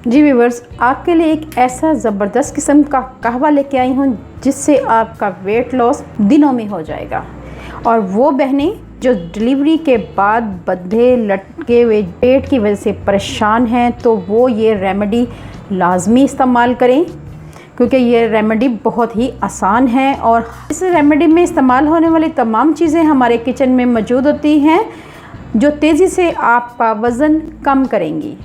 जी viewers, आपके लिए एक ऐसा ज़बरदस्त किस्म का कहवा लेके आई हूँ जिससे आपका वेट लॉस दिनों में हो जाएगा। और वो बहनें जो डिलीवरी के बाद बंधे लटके हुए पेट की वजह से परेशान हैं, तो वो ये रेमेडी लाजमी इस्तेमाल करें, क्योंकि ये रेमेडी बहुत ही आसान है और इस रेमेडी में इस्तेमाल होने वाली तमाम चीज़ें हमारे किचन में मौजूद होती हैं जो तेज़ी से आपका वज़न कम करेंगी।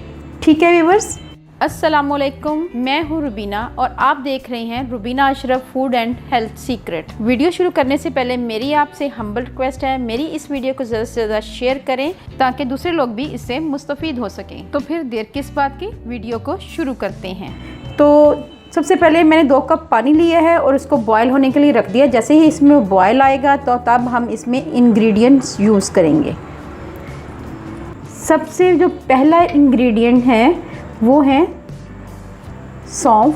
ठीक है व्यूवर्स, अस्सलामुअलैकुम, मैं हूँ रुबीना और आप देख रहे हैं Rubina Ashraf food and health secret. Video शुरू करने से पहले मेरी आपसे हम्बल रिक्वेस्ट है, मेरी इस वीडियो को ज़्यादा से ज़्यादा शेयर करें ताकि दूसरे लोग भी इससे मुस्तफ़ीद हो सकें। तो फिर देर किस बात की, वीडियो को शुरू करते हैं। तो सबसे पहले मैंने 2 कप पानी लिया है और उसको बॉयल होने के लिए रख दिया। जैसे ही इसमें बॉयल आएगा तो तब हम इसमें इंग्रेडिएंट्स यूज़ करेंगे। सबसे जो पहला इंग्रेडिएंट है वो है सौंफ,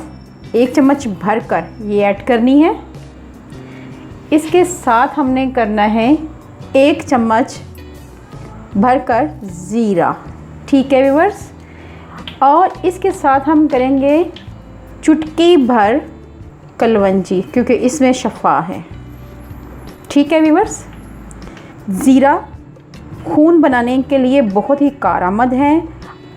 1 चम्मच भरकर ये ऐड करनी है। इसके साथ हमने करना है 1 चम्मच भरकर ज़ीरा। ठीक है व्यूअर्स, और इसके साथ हम करेंगे चुटकी भर कलवंजी, क्योंकि इसमें शफ़ा है। ठीक है व्यूअर्स, ज़ीरा खून बनाने के लिए बहुत ही कारआमद है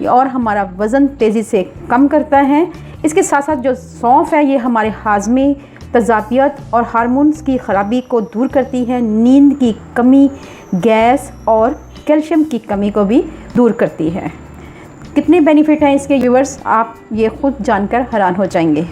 और हमारा वज़न तेज़ी से कम करता है। इसके साथ साथ जो सौंफ है ये हमारे हाज़मे, तज़ाबियत और हार्मोन्स की ख़राबी को दूर करती है, नींद की कमी, गैस और कैल्शियम की कमी को भी दूर करती है। कितने बेनिफिट हैं इसके व्यूअर्स, आप ये ख़ुद जानकर हैरान हो जाएंगे।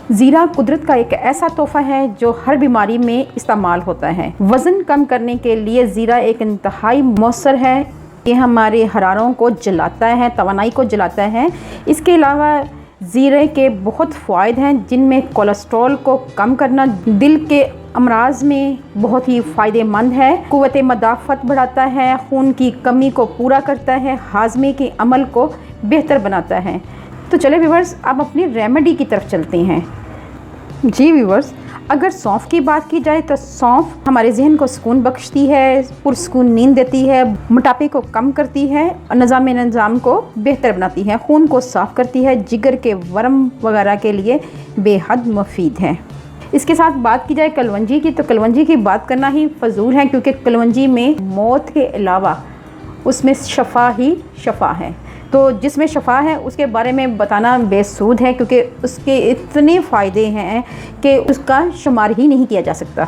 ज़ीरा कुदरत का एक ऐसा तोहफ़ा है जो हर बीमारी में इस्तेमाल होता है। वज़न कम करने के लिए ज़ीरा एक इंतहाई मौसर है। ये हमारे हरारों को जलाता है, तवानाई को जलाता है। इसके अलावा ज़ीरे के बहुत फ़ायदे हैं, जिनमें कोलेस्ट्रॉल को कम करना दिल के अमराज में बहुत ही फ़ायदेमंद है, क़ुव्वत मदाफ़त बढ़ाता है, खून की कमी को पूरा करता है, हाज़मे के अमल को बेहतर बनाता है। तो चले व्यूवर्स, अब अपनी रेमेडी की तरफ चलते हैं। जी व्यूवर्स, अगर सौंफ की बात की जाए तो सौंफ हमारे जहन को सुकून बख्शती है, पुरसुकून नींद देती है, मोटापे को कम करती है, निज़ाम को बेहतर बनाती है, खून को साफ़ करती है, जिगर के वर्म वगैरह के लिए बेहद मुफीद है। इसके साथ बात की जाए कलवंजी की, तो कलवंजी की बात करना ही फजूल है, क्योंकि कलवंजी में मौत के अलावा उसमें शफ़ा ही शफ़ा है। तो जिसमें शफ़ा है उसके बारे में बताना बेसूद है, क्योंकि उसके इतने फ़ायदे हैं कि उसका शुमार ही नहीं किया जा सकता।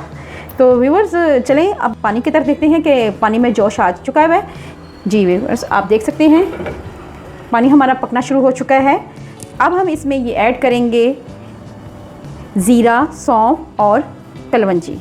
तो व्यूअर्स चलें अब पानी की तरफ देखते हैं कि पानी में जोश आ चुका है। जी व्यूअर्स, आप देख सकते हैं पानी हमारा पकना शुरू हो चुका है। अब हम इसमें ये ऐड करेंगे ज़ीरा, सौंफ और कलवंजी,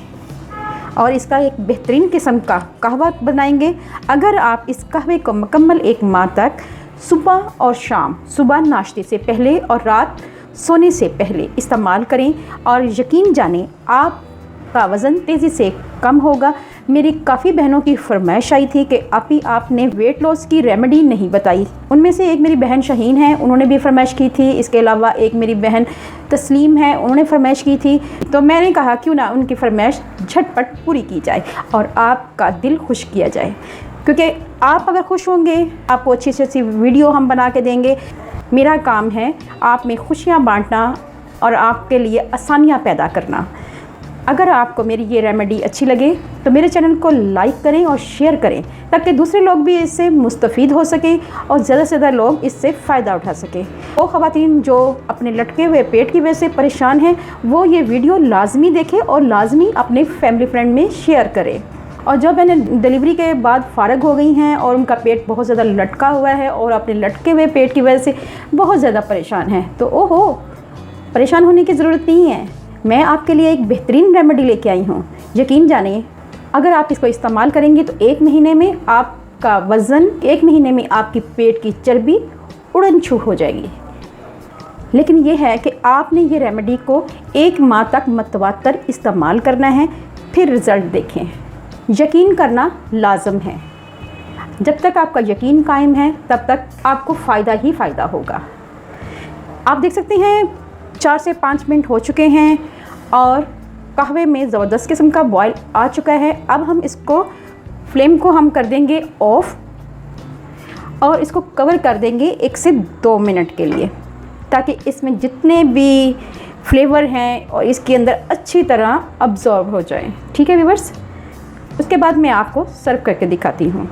और इसका एक बेहतरीन किस्म का कहवा बनाएंगे। अगर आप इस कहवे को मुकम्मल 1 माह तक सुबह और शाम, सुबह नाश्ते से पहले और रात सोने से पहले इस्तेमाल करें और यकीन जानें आपका वज़न तेज़ी से कम होगा। मेरी काफ़ी बहनों की फरमाइश आई थी कि आपने वेट लॉस की रेमेडी नहीं बताई। उनमें से एक मेरी बहन शहीन है, उन्होंने भी फरमाइश की थी। इसके अलावा एक मेरी बहन तस्लीम है, उन्होंने फरमाइश की थी। तो मैंने कहा क्यों ना उनकी फरमाइश झटपट पूरी की जाए और आपका दिल खुश किया जाए, क्योंकि आप अगर खुश होंगे, आपको अच्छी से अच्छी वीडियो हम बना के देंगे। मेरा काम है आप में खुशियाँ बांटना और आपके लिए आसानियाँ पैदा करना। अगर आपको मेरी ये रेमेडी अच्छी लगे तो मेरे चैनल को लाइक करें और शेयर करें, ताकि दूसरे लोग भी इससे मुस्तफ़ीद हो सकें और ज़्यादा से ज़्यादा लोग इससे फ़ायदा उठा सकें। वो ख़वातीन जो अपने लटके हुए पेट की वजह से परेशान हैं, वो ये वीडियो लाजमी देखें और लाजमी अपने फैमिली फ्रेंड में शेयर करें। और जो बहनें डिलीवरी के बाद फ़ारग हो गई हैं और उनका पेट बहुत ज़्यादा लटका हुआ है और अपने लटके हुए पेट की वजह से बहुत ज़्यादा परेशान हैं, तो ओहो, परेशान होने की ज़रूरत नहीं है। मैं आपके लिए एक बेहतरीन रेमेडी लेके आई हूँ। यकीन जानिए, अगर आप इसको इस्तेमाल करेंगे तो 1 महीने में आपका वज़न, 1 महीने में आपकी पेट की चर्बी उड़न छू हो जाएगी। लेकिन यह है कि आपने ये रेमेडी को 1 माह तक मतवातर इस्तेमाल करना है, फिर रिज़ल्ट देखें। यकीन करना लाजम है। जब तक आपका यकीन कायम है तब तक आपको फ़ायदा ही फ़ायदा होगा। आप देख सकते हैं 4 से 5 मिनट हो चुके हैं और कहवे में ज़बरदस्त किस्म का बॉयल आ चुका है। अब हम इसको फ्लेम को हम कर देंगे ऑफ़ और इसको कवर कर देंगे 1 से 2 मिनट के लिए, ताकि इसमें जितने भी फ्लेवर हैं और इसके अंदर अच्छी तरह अब्जॉर्ब हो जाए। ठीक है व्यूअर्स, उसके बाद मैं आपको सर्व करके दिखाती हूँ।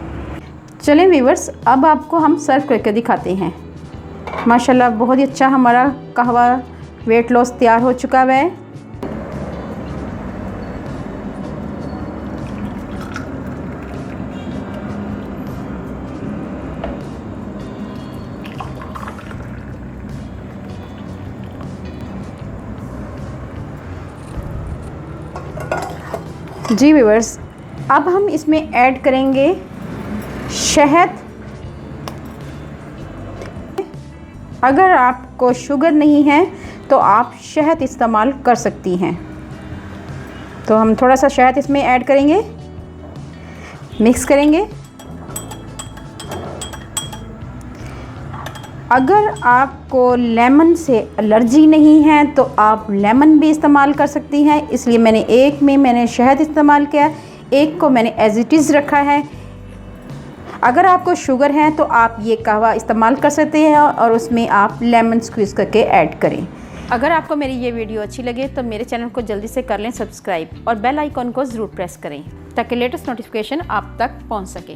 चलें व्यूअर्स, अब आपको हम सर्व करके दिखाते हैं। माशाल्लाह बहुत ही अच्छा हमारा कहवा वेट लॉस तैयार हो चुका है। जी व्यूअर्स, अब हम इसमें ऐड करेंगे शहद। अगर आपको शुगर नहीं है तो आप शहद इस्तेमाल कर सकती हैं। तो हम थोड़ा सा शहद इसमें ऐड करेंगे, मिक्स करेंगे। अगर आपको लेमन से एलर्जी नहीं है तो आप लेमन भी इस्तेमाल कर सकती हैं, इसलिए मैंने शहद इस्तेमाल किया, एक को मैंने एज इट इज़ रखा है। अगर आपको शुगर है तो आप ये कहवा इस्तेमाल कर सकते हैं और उसमें आप लेमन स्क्वीज़ करके ऐड करें। अगर आपको मेरी ये वीडियो अच्छी लगे तो मेरे चैनल को जल्दी से कर लें सब्सक्राइब और बेल आइकॉन को ज़रूर प्रेस करें, ताकि लेटेस्ट नोटिफिकेशन आप तक पहुंच सके।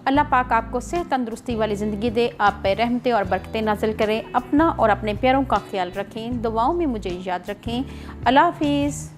अल्लाह पाक आपको सेहत तंदुरुस्ती वाली ज़िंदगी दे, आप पे रहमतें और बरकतें नाज़िल करें। अपना और अपने प्यारों का ख्याल रखें, दुआओं में मुझे याद रखें। अल्लाह हाफिज़।